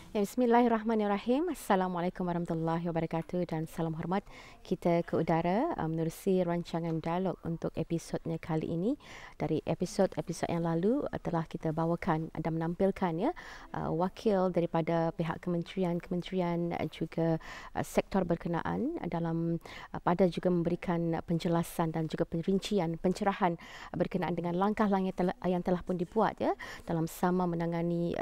Ya, Bismillahirrahmanirrahim. Assalamualaikum warahmatullahi wabarakatuh dan salam hormat kita ke udara menerusi rancangan dialog untuk episodnya kali ini. Dari episod-episod yang lalu telah kita bawakan dan menampilkan wakil daripada pihak kementerian juga sektor berkenaan dalam pada juga memberikan penjelasan dan juga perincian pencerahan berkenaan dengan langkah-langkah yang telah pun dibuat dalam sama menangani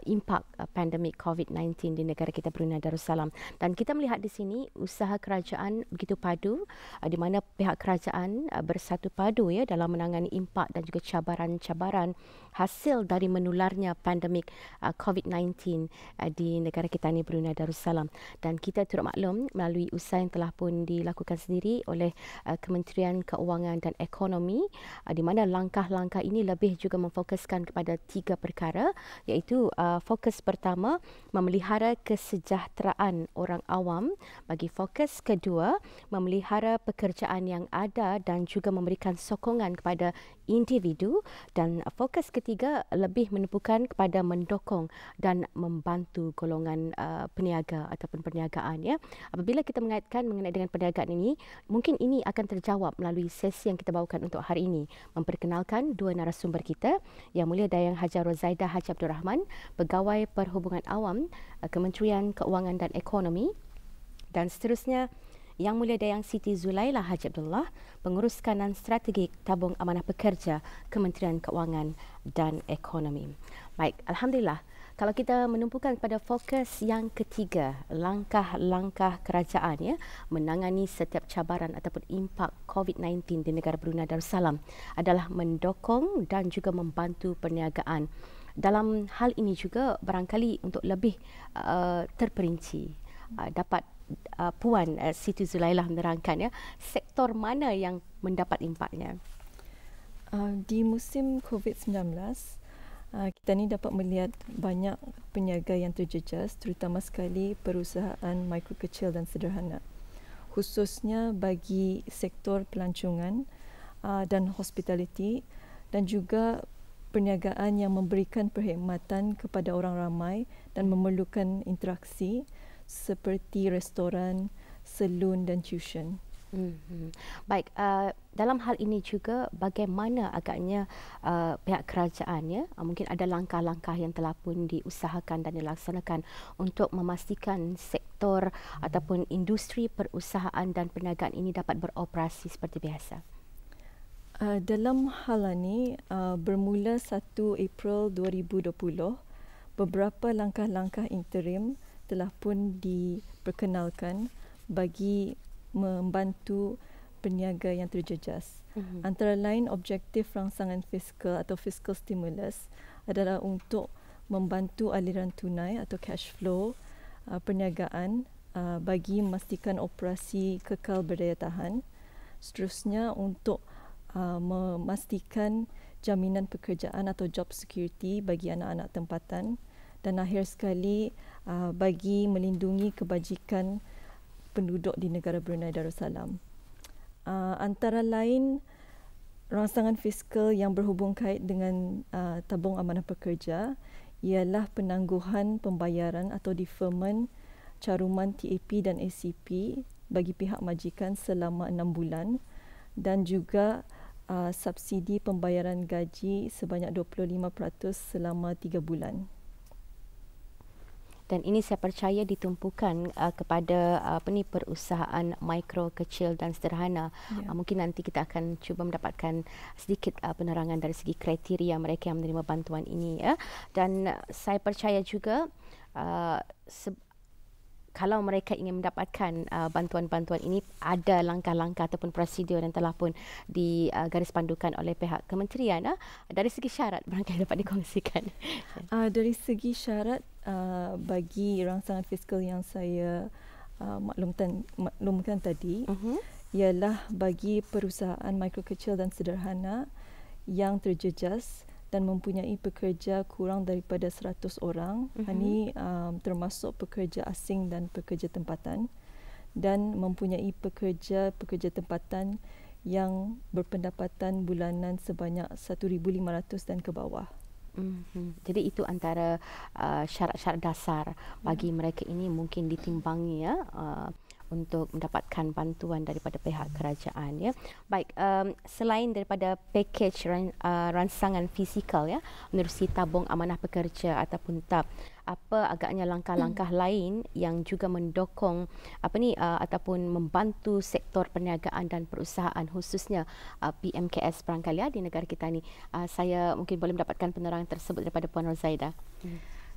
impak pandemik COVID-19 di negara kita Brunei Darussalam. Dan kita melihat di sini usaha kerajaan begitu padu di mana pihak kerajaan bersatu padu dalam menangani impak dan juga cabaran-cabaran hasil dari menularnya pandemik COVID-19 di negara kita ni Brunei Darussalam. Dan kita turut maklum melalui usaha yang telah pun dilakukan sendiri oleh Kementerian Keuangan dan Ekonomi di mana langkah-langkah ini lebih juga memfokuskan kepada 3 perkara, iaitu fokus pertama memelihara kesejahteraan orang awam, bagi fokus kedua memelihara pekerjaan yang ada dan juga memberikan sokongan kepada individu, dan fokus ketiga lebih menumpukan kepada mendokong dan membantu golongan peniaga ataupun perniagaan. Apabila kita mengaitkan mengenai dengan perniagaan ini, mungkin ini akan terjawab melalui sesi yang kita bawakan untuk hari ini, memperkenalkan dua narasumber kita, Yang Mulia Dayang Haja Rozaidah Haji Abdul Rahman, Pegawai Perhubungan Awam Kementerian Keuangan dan Ekonomi, dan seterusnya Yang Mulia Dayang Siti Zulailah Haji Abdullah, Pengurus Kanan Strategik Tabung Amanah Pekerja Kementerian Keuangan dan Ekonomi. Baik, Alhamdulillah. Kalau kita menumpukan pada fokus yang ketiga, langkah-langkah kerajaan menangani setiap cabaran ataupun impak COVID-19 di negara Brunei Darussalam adalah mendokong dan juga membantu perniagaan. Dalam hal ini juga barangkali untuk lebih terperinci dapat Puan Siti Zulailah menerangkan sektor mana yang mendapat impaknya. Di musim COVID-19, kita ni dapat melihat banyak peniaga yang terjejas, terutama sekali perusahaan mikro kecil dan sederhana, khususnya bagi sektor pelancongan dan hospitality, dan juga perniagaan yang memberikan perkhidmatan kepada orang ramai dan memerlukan interaksi seperti restoran, salon dan tuition. Baik, dalam hal ini juga bagaimana agaknya pihak kerajaan mungkin ada langkah-langkah yang telah pun diusahakan dan dilaksanakan untuk memastikan sektor ataupun industri perusahaan dan perniagaan ini dapat beroperasi seperti biasa. Dalam hal ini, bermula 1 April 2020, beberapa langkah-langkah interim telah pun diperkenalkan bagi membantu peniaga yang terjejas. Antara lain, objektif rangsangan fiskal atau fiscal stimulus adalah untuk membantu aliran tunai atau cash flow perniagaan bagi memastikan operasi kekal berdaya tahan. Seterusnya, untuk memastikan jaminan pekerjaan atau job security bagi anak-anak tempatan, dan akhir sekali bagi melindungi kebajikan penduduk di negara Brunei Darussalam. Antara lain, rangsangan fiskal yang berhubung kait dengan tabung amanah pekerja ialah penangguhan pembayaran atau deferment caruman TAP dan ACP bagi pihak majikan selama 6 bulan, dan juga subsidi pembayaran gaji sebanyak 25% selama 3 bulan. Dan ini saya percaya ditumpukan kepada perusahaan mikro, kecil dan sederhana. Mungkin nanti kita akan cuba mendapatkan sedikit penerangan dari segi kriteria mereka yang menerima bantuan ini. Dan saya percaya juga kalau mereka ingin mendapatkan bantuan-bantuan ini, ada langkah-langkah ataupun prosedur yang telah pun digaris pandukan oleh pihak kementerian. Dari segi syarat barangkali dapat dikongsikan. Dari segi syarat, bagi rangsangan fiskal yang saya maklumkan tadi, ialah bagi perusahaan mikro kecil dan sederhana yang terjejas dan mempunyai pekerja kurang daripada 100 orang. Ini termasuk pekerja asing dan pekerja tempatan, dan mempunyai pekerja tempatan yang berpendapatan bulanan sebanyak 1,500 dan ke bawah. Jadi itu antara syarat-syarat dasar bagi mereka ini mungkin ditimbangi ya. Untuk mendapatkan bantuan daripada pihak kerajaan ya. Baik, selain daripada pakej ransangan fizikal ya, menerusi tabung amanah pekerja ataupun TAP, apa agaknya langkah-langkah lain yang juga mendukung ataupun membantu sektor perniagaan dan perusahaan khususnya PMKS barangkali ya di negara kita ni. Saya mungkin boleh mendapatkan penerangan tersebut daripada Puan Rozaida.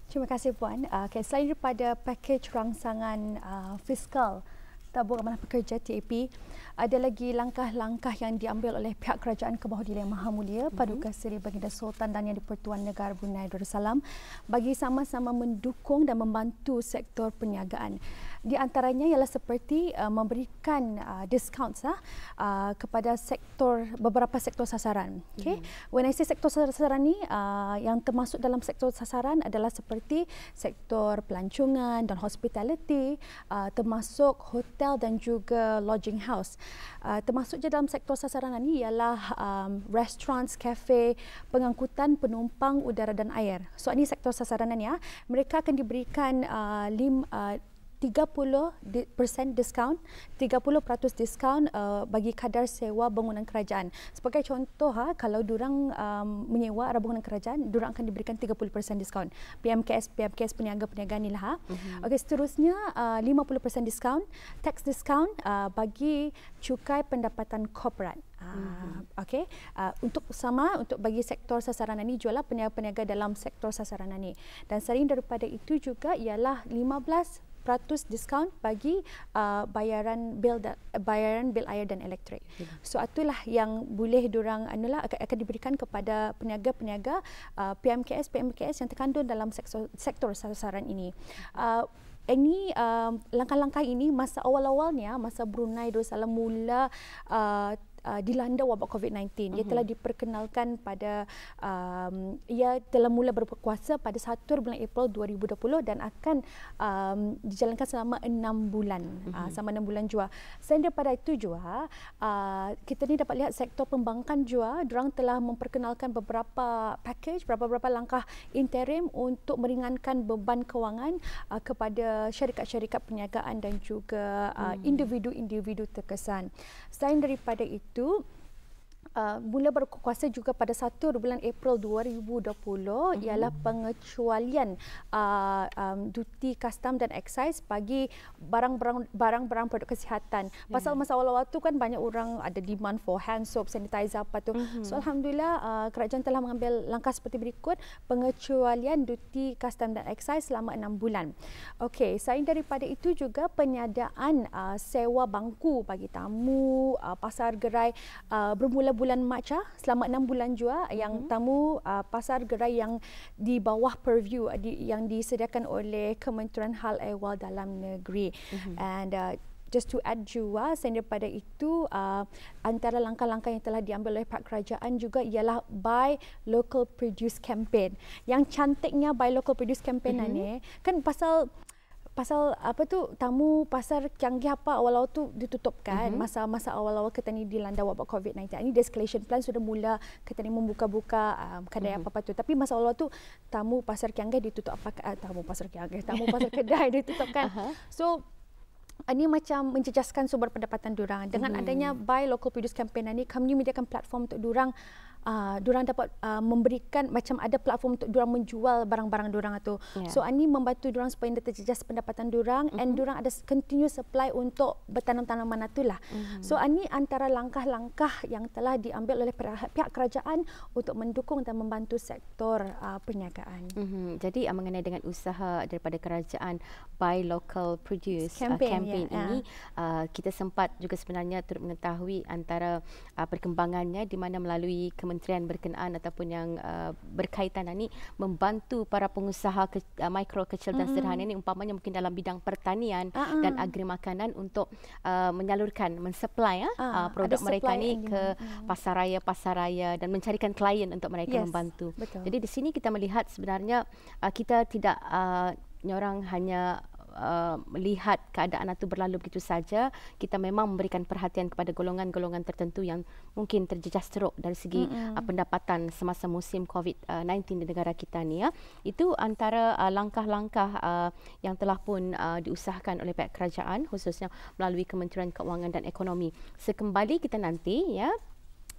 Terima kasih Puan. Selain daripada pakej rangsangan fiskal tabung amanah pekerja TAP, ada lagi langkah-langkah yang diambil oleh pihak kerajaan ke bawah Yang Maha Mulia Paduka Seri Baginda Sultan dan Yang di-Pertuan Negara Brunei Darussalam bagi sama-sama mendukung dan membantu sektor perniagaan. Di antaranya ialah seperti memberikan diskaun kepada beberapa sektor sasaran. Okay? When I say sektor sasaran ni, yang termasuk dalam sektor sasaran adalah seperti sektor pelancongan dan hospitality, termasuk hotel dan juga lodging house. Termasuk je dalam sektor sasaran ini ialah restaurants, kafe, pengangkutan penumpang udara dan air. So ini sektor sasaran ya. Mereka akan diberikan 30% diskaun, 30% diskaun bagi kadar sewa bangunan kerajaan. Sebagai contoh, kalau diorang menyewa arah bangunan kerajaan, diorang akan diberikan 30% diskaun. PMKS peniaga-peniaga ni lah. Okey, seterusnya 50% diskaun, tax diskaun bagi cukai pendapatan korporat. Okey, untuk bagi sektor sasaran ini jualah peniaga-peniaga dalam sektor sasaran ini. Dan selain daripada itu juga ialah 15% diskaun bagi bayaran bil air dan elektrik. So itulah yang boleh diorang akan diberikan kepada peniaga-peniaga PMKS yang terkandung dalam sektor sasaran ini. Ini langkah-langkah ini masa awal-awalnya, masa Brunei Darussalam mula dilanda wabak COVID-19. Ia telah diperkenalkan pada ia telah mula berkuasa pada 1 bulan April 2020 dan akan dijalankan selama 6 bulan. Selama 6 bulan jua. Selain daripada itu jua, kita ni dapat lihat sektor pembankan jua, diorang telah memperkenalkan beberapa package, beberapa langkah interim untuk meringankan beban kewangan kepada syarikat-syarikat perniagaan dan juga individu-individu terkesan. Selain daripada itu, mula berkuasa juga pada 1 bulan April 2020 ialah pengecualian duty custom dan excise bagi barang-barang produk kesihatan. Pasal masa awal-awal tu kan banyak orang ada demand for hand soap, sanitizer apa tu. So alhamdulillah kerajaan telah mengambil langkah seperti berikut, pengecualian duty custom dan excise selama 6 bulan. Okey, selain daripada itu juga penyediaan sewa bangku bagi tamu, pasar gerai bermula bulan Mac selama 6 bulan jua yang tamu pasar gerai yang di bawah purview yang disediakan oleh Kementerian Hal Ehwal Dalam Negeri. And just to add jua, selain daripada itu antara langkah-langkah yang telah diambil oleh pihak kerajaan juga ialah Buy Local Produce Campaign. Yang cantiknya Buy Local Produce Campaign ni kan pasal apa tu, tamu pasar canggih apa awal-awal tu ditutup kan. Masa awal-awal kita ni dilanda wabak COVID-19 ini, de-escalation plan sudah mula kita ni membuka-buka kedai apa-apa tu, tapi masa awal tu tamu pasar canggih ditutup tamu pasar kedai ditutup kan. So ini macam menjejaskan sumber pendapatan diorang. Dengan adanya Buy Local Produce Campaign ini, kami menyediakan platform untuk diorang dapat memberikan macam ada platform untuk diorang menjual barang-barang diorang itu. So ini membantu diorang supaya terjejas pendapatan diorang and diorang ada continuous supply untuk bertanam tanaman itulah. So ini antara langkah-langkah yang telah diambil oleh pihak kerajaan untuk mendukung dan membantu sektor perniagaan. Jadi mengenai dengan usaha daripada kerajaan Buy Local Produce campaign ini, kita sempat juga sebenarnya turut mengetahui antara perkembangannya di mana melalui kementerian berkenaan ataupun yang berkaitan ini membantu para pengusaha mikro, kecil dan sederhana ini, umpamanya mungkin dalam bidang pertanian dan agri makanan untuk menyalurkan, mensupply produk mereka ni ke pasar raya dan mencarikan klien untuk mereka membantu. Betul. Jadi di sini kita melihat sebenarnya kita tidak nyorang hanya melihat keadaan itu berlalu begitu saja, kita memang memberikan perhatian kepada golongan-golongan tertentu yang mungkin terjejas teruk dari segi pendapatan semasa musim COVID-19 di negara kita ni. Itu antara langkah-langkah yang telah pun diusahakan oleh pihak kerajaan, khususnya melalui Kementerian Keuangan dan Ekonomi. Sekembali kita nanti,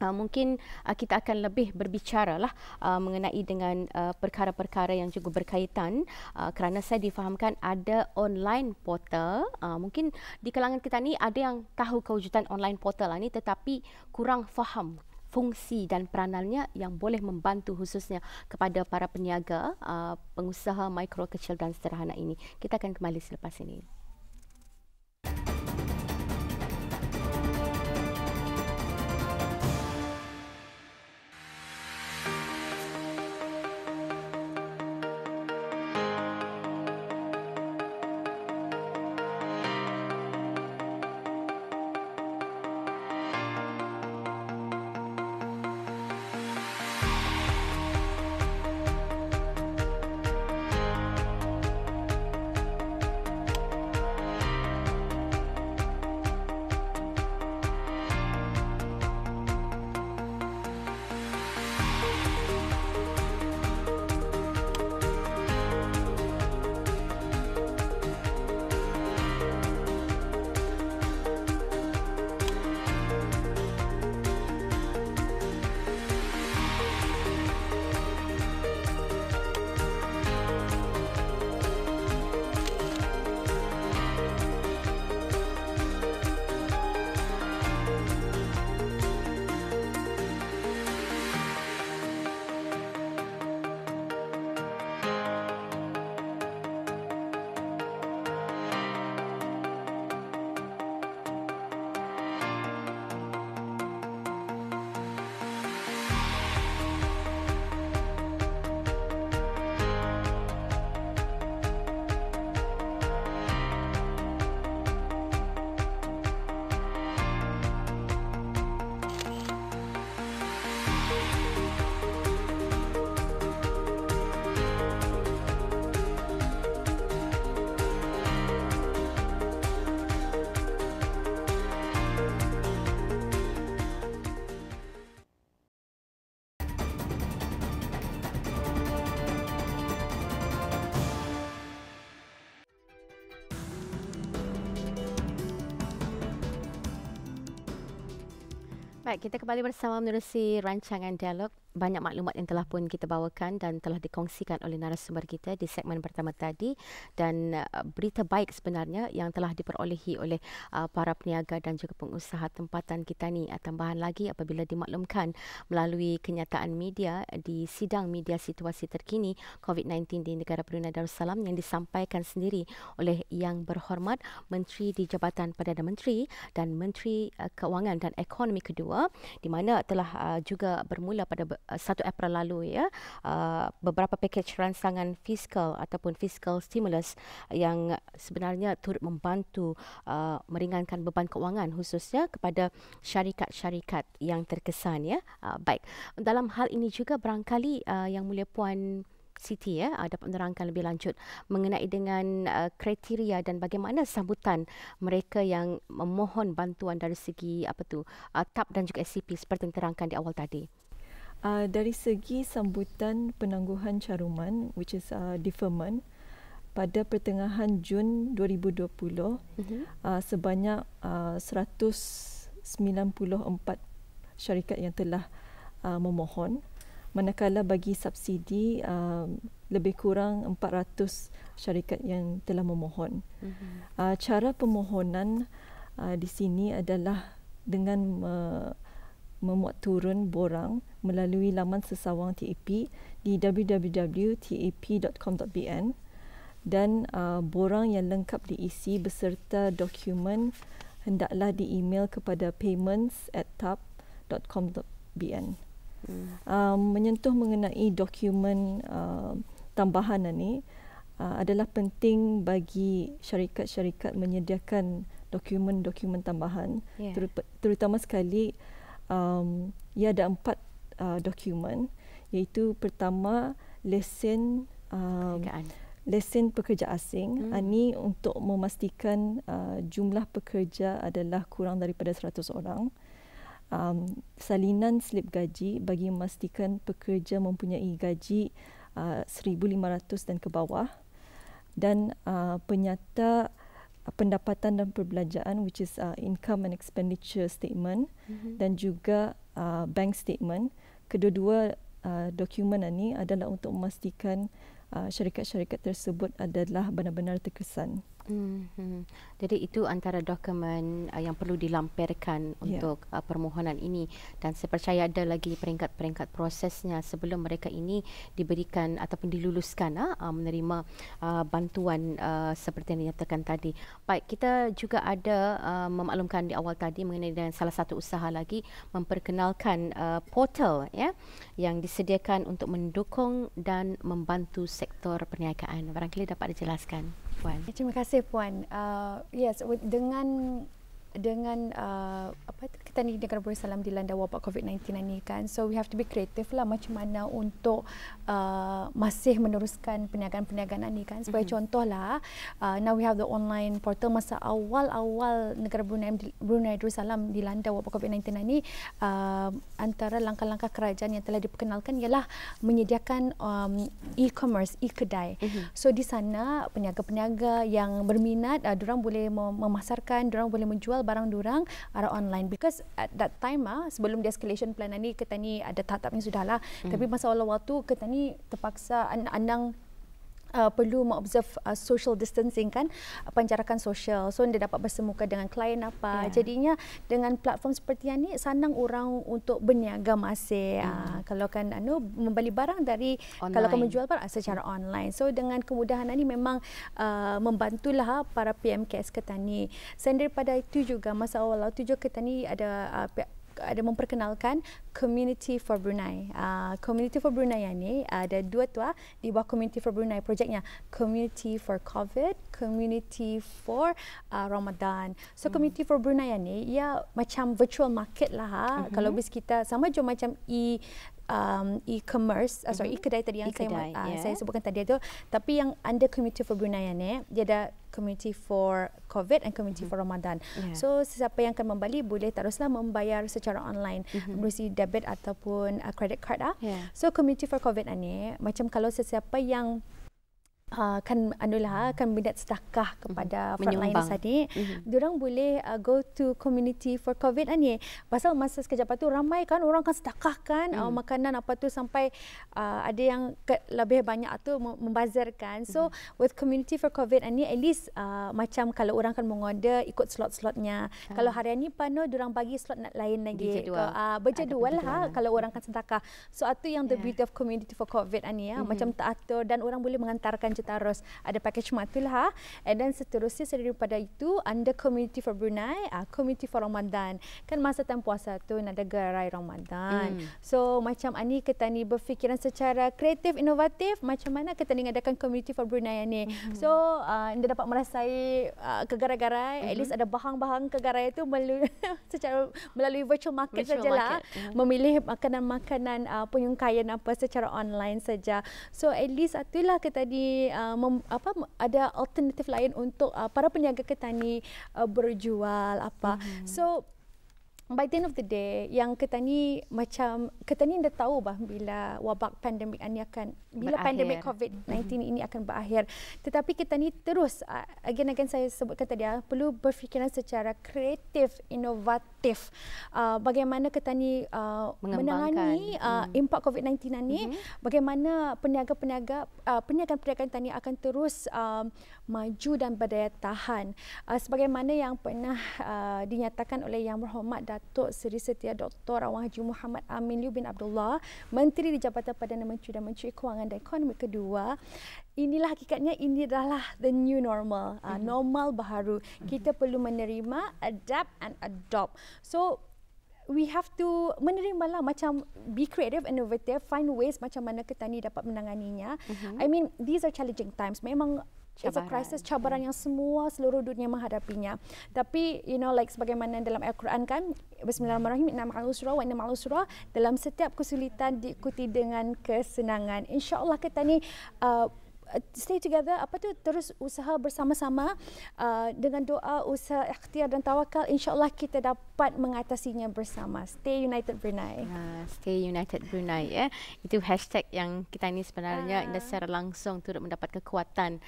mungkin kita akan lebih berbicara lah mengenai dengan perkara-perkara yang juga berkaitan, kerana saya difahamkan ada online portal. Mungkin di kalangan kita ni ada yang tahu kewujudan online portal ni tetapi kurang faham fungsi dan peranannya yang boleh membantu khususnya kepada para peniaga, pengusaha mikro, kecil dan sederhana ini. Kita akan kembali selepas ini. Baik, kita kembali bersama menerusi rancangan dialog. Banyak maklumat yang telah pun kita bawakan dan telah dikongsikan oleh narasumber kita di segmen pertama tadi, dan berita baik sebenarnya yang telah diperolehi oleh para peniaga dan juga pengusaha tempatan kita ni. Tambahan lagi apabila dimaklumkan melalui kenyataan media di sidang media situasi terkini COVID-19 di negara Brunei Darussalam yang disampaikan sendiri oleh Yang Berhormat Menteri di Jabatan Perdana Menteri dan Menteri Keuangan dan Ekonomi kedua, di mana telah juga bermula pada 1 April lalu beberapa pakej rancangan fiskal ataupun fiscal stimulus yang sebenarnya turut membantu meringankan beban keuangan khususnya kepada syarikat-syarikat yang terkesan. Baik, dalam hal ini juga barangkali Yang Mulia Puan Siti dapat menerangkan lebih lanjut mengenai dengan kriteria dan bagaimana sambutan mereka yang memohon bantuan dari segi TAP dan juga SCP seperti yang terangkan di awal tadi. Dari segi sambutan penangguhan caruman, which is deferment, pada pertengahan Jun 2020, sebanyak 194 syarikat yang telah memohon, manakala bagi subsidi lebih kurang 400 syarikat yang telah memohon. Cara pemohonan di sini adalah dengan memuat turun borang melalui laman sesawang TAP di www.tap.com.bn, dan borang yang lengkap diisi beserta dokumen hendaklah di-email kepada payments@tap.com.bn. Menyentuh mengenai dokumen tambahan ini adalah penting bagi syarikat-syarikat menyediakan dokumen-dokumen tambahan, terutama sekali ia ada 4 dokumen, iaitu pertama lesen lesen pekerja asing. Ini untuk memastikan jumlah pekerja adalah kurang daripada 100 orang. Salinan slip gaji bagi memastikan pekerja mempunyai gaji 1,500 dan ke bawah. Dan penyata pendapatan dan perbelanjaan, which is income and expenditure statement, dan juga bank statement. Kedua-dua dokumen ini adalah untuk memastikan syarikat-syarikat tersebut adalah benar-benar terkesan. Jadi itu antara dokumen yang perlu dilampirkan untuk permohonan ini, dan saya percaya ada lagi peringkat-peringkat prosesnya sebelum mereka ini diberikan ataupun diluluskan menerima bantuan seperti yang dinyatakan tadi. Baik, kita juga ada memaklumkan di awal tadi mengenai dengan salah satu usaha lagi memperkenalkan portal yang disediakan untuk mendukung dan membantu sektor perniagaan. Barangkali dapat dijelaskan, Puan. Terima kasih Puan. Yes, dengan kita ni negara Darussalam dilanda wabak COVID-19 ini kan, so we have to be creative lah macam mana untuk masih meneruskan perniagaan-perniagaan ini kan. Sebagai contoh lah, now we have the online portal. Masa awal-awal negara Brunei Darussalam dilanda wabak COVID-19 ini, antara langkah-langkah kerajaan yang telah diperkenalkan ialah menyediakan e-commerce, e-kedai. So di sana peniaga-peniaga yang berminat, diorang boleh memasarkan, diorang boleh menjual barang diorang arah online, because at that time sebelum de-escalation plan ni kita ni ada tahap-tahapnya sudahlah, tapi masa awal-awal tu kita ni terpaksa andang perlu mengobserve social distancing kan, penjarakan sosial. So dia dapat bersemuka dengan klien apa. Jadinya dengan platform seperti ini senang orang untuk berniaga masih. Kalau kan membeli barang dari online, kalau kan menjual barang secara online. So dengan kemudahan ini memang membantulah para PMKS kita ni. Selain daripada itu juga masa awal tu juga kita ni ada memperkenalkan Community for Brunei. Community for Brunei ini ada dua di bawah Community for Brunei projeknya, Community for COVID, Community for Ramadan. So Community for Brunei ini ya macam virtual market lah. Kalau bis kita sama je macam e-commerce, e-kedai tadi yang saya sebutkan tadi itu, tapi yang under Community for Brunei ni dia ada Community for COVID and Community for Ramadan. So sesiapa yang akan membeli boleh teruslah membayar secara online melalui debit ataupun credit card. So Community for COVID ni macam kalau sesiapa yang kan minat sedekah kepada frontliners tadi, diorang boleh go to Community for COVID ni. Pasal masa sekejap tu ramai kan orang kan sedekah kan makanan apa tu sampai ada yang lebih banyak tu membazirkan. So with Community for COVID ni at least macam kalau orang kan mengorder ikut slot-slotnya. Kalau hari ni penuh diorang bagi slot lain lagi. Berjadual lah kalau orang kan sedekah. So itu yang the beauty of Community for COVID ni macam teratur dan orang boleh mengantarkan terus ada package matulah. And then seterusnya daripada itu under Community for Brunei, Community for Ramadan. Kan masa time puasa tu nak ada gerai Ramadan. So macam ni kita ni berfikiran secara kreatif, inovatif macam mana kita ni ngadakan Community for Brunei ni. So anda dapat merasai kegarai-garai, at least ada bahang-bahang kegarai itu melalui virtual market sajalah. Memilih makanan-makanan penyungkaian apa secara online saja. So at least itulah kita di ada alternatif lain untuk para peniaga kita ni berjual apa. So by the end of the day, yang kita ni dah tahu bila wabak pandemik ini akan, bila pandemik COVID-19 ini akan berakhir. Tetapi kita ni terus, again saya sebutkan tadi, perlu berfikiran secara kreatif, inovatif. Bagaimana kita ni menangani impak COVID-19 ini, bagaimana perniagaan-perniagaan kita ni akan terus maju dan berdaya tahan. Sebagaimana yang pernah dinyatakan oleh Yang Berhormat Datuk Seri Setia Dr. Awang Haji Muhammad Amin Liu bin Abdullah, Menteri di Jabatan Perdana Menteri dan Menteri Kewangan dan Ekonomi kedua, inilah hakikatnya, ini adalah the new normal, normal baharu. Kita perlu menerima, adapt and adopt. So we have to menerima lah, macam be creative, innovative, find ways macam mana kita ni dapat menanganinya. I mean, these are challenging times. Memang it's a crisis, cabaran yang seluruh dunia menghadapinya. Tapi like sebagaimana dalam Al-Quran kan, Bismillahirrahmanirrahim, inna ma'al usra wa inna ma'al usra, dalam setiap kesulitan diikuti dengan kesenangan. InsyaAllah kita ni stay together, terus usaha bersama-sama dengan doa, usaha, ikhtiar dan tawakal, insya-Allah kita dapat mengatasinya bersama. Stay United Brunei. Stay United Brunei ya. Itu hashtag yang kita ini sebenarnya secara langsung turut mendapat kekuatan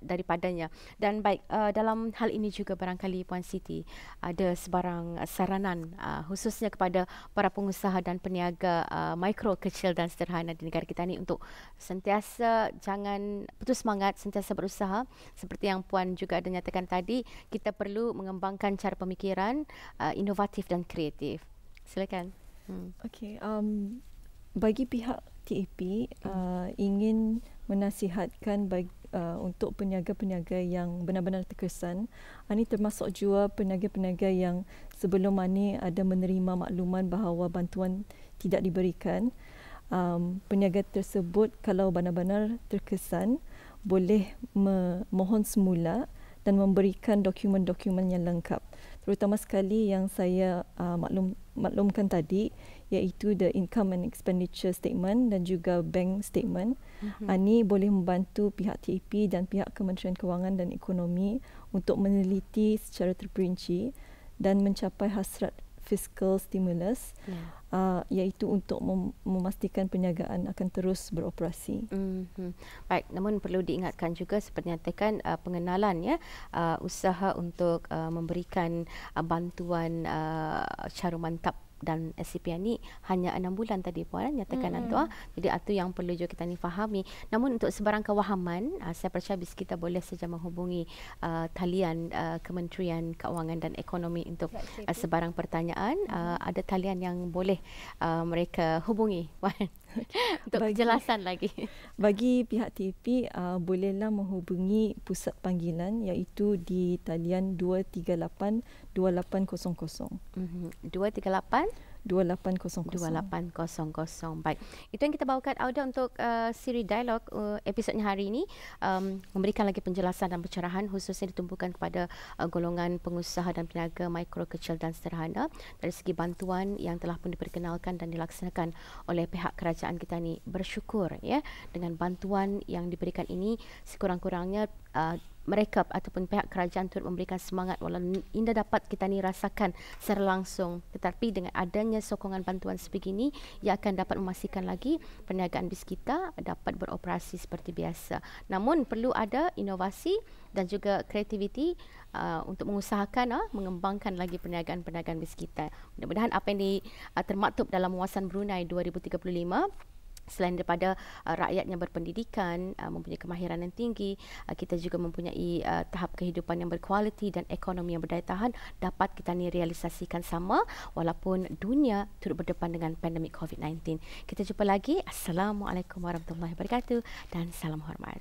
daripadanya. Dan baik, dalam hal ini juga barangkali Puan Siti ada sebarang saranan khususnya kepada para pengusaha dan peniaga mikro, kecil dan sederhana di negara kita ini untuk sentiasa jangan putus semangat, sentiasa berusaha. Seperti yang Puan juga ada nyatakan tadi, kita perlu mengembangkan cara pemikiran inovatif dan kreatif. Silakan. Okey, bagi pihak TAP ingin menasihatkan untuk peniaga-peniaga yang benar-benar terkesan. Ini termasuk juga peniaga-peniaga yang sebelum ini ada menerima makluman bahawa bantuan tidak diberikan. Peniaga tersebut kalau benar-benar terkesan boleh memohon semula dan memberikan dokumen-dokumen yang lengkap. Terutama sekali yang saya maklumkan tadi, iaitu the income and expenditure statement dan juga bank statement. Ini boleh membantu pihak TAP dan pihak Kementerian Kewangan dan Ekonomi untuk meneliti secara terperinci dan mencapai hasrat fiscal stimulus, iaitu untuk memastikan perniagaan akan terus beroperasi. Baik, namun perlu diingatkan juga seperti nyatakan pengenalan ya, usaha untuk memberikan bantuan cara mantap dan SCP ni hanya 6 bulan tadi Puan nyatakan tu. Jadi itu yang perlu juga kita ni fahami. Namun untuk sebarang kewahaman, saya percaya kita boleh saja menghubungi talian Kementerian Keuangan dan Ekonomi untuk sebarang pertanyaan. Ada talian yang boleh mereka hubungi Puan untuk penjelasan lagi. Bagi pihak TAP bolehlah menghubungi pusat panggilan iaitu di talian 238 2800. 238 2800. Baik. Itu yang kita bawakan Auda untuk siri dialog episodnya hari ini, memberikan lagi penjelasan dan pencerahan khususnya ditumpukan kepada golongan pengusaha dan peniaga mikro, kecil dan sederhana dari segi bantuan yang telah pun diperkenalkan dan dilaksanakan oleh pihak kerajaan kita ni. Bersyukur ya dengan bantuan yang diberikan ini, sekurang-kurangnya mereka ataupun pihak kerajaan turut memberikan semangat walaupun indah dapat kita ni rasakan secara langsung, tetapi dengan adanya sokongan bantuan sebegini ia akan dapat memastikan lagi perniagaan bis kita dapat beroperasi seperti biasa. Namun perlu ada inovasi dan juga kreativiti untuk mengusahakan mengembangkan lagi perniagaan-perniagaan bis kita. Mudah-mudahan apa yang termaktub dalam Wawasan Brunei 2035 selain daripada rakyat yang berpendidikan, mempunyai kemahiran yang tinggi, kita juga mempunyai tahap kehidupan yang berkualiti dan ekonomi yang berdaya tahan dapat kita ni realisasikan sama walaupun dunia turut berdepan dengan pandemik COVID-19. Kita jumpa lagi. Assalamualaikum warahmatullahi wabarakatuh dan salam hormat.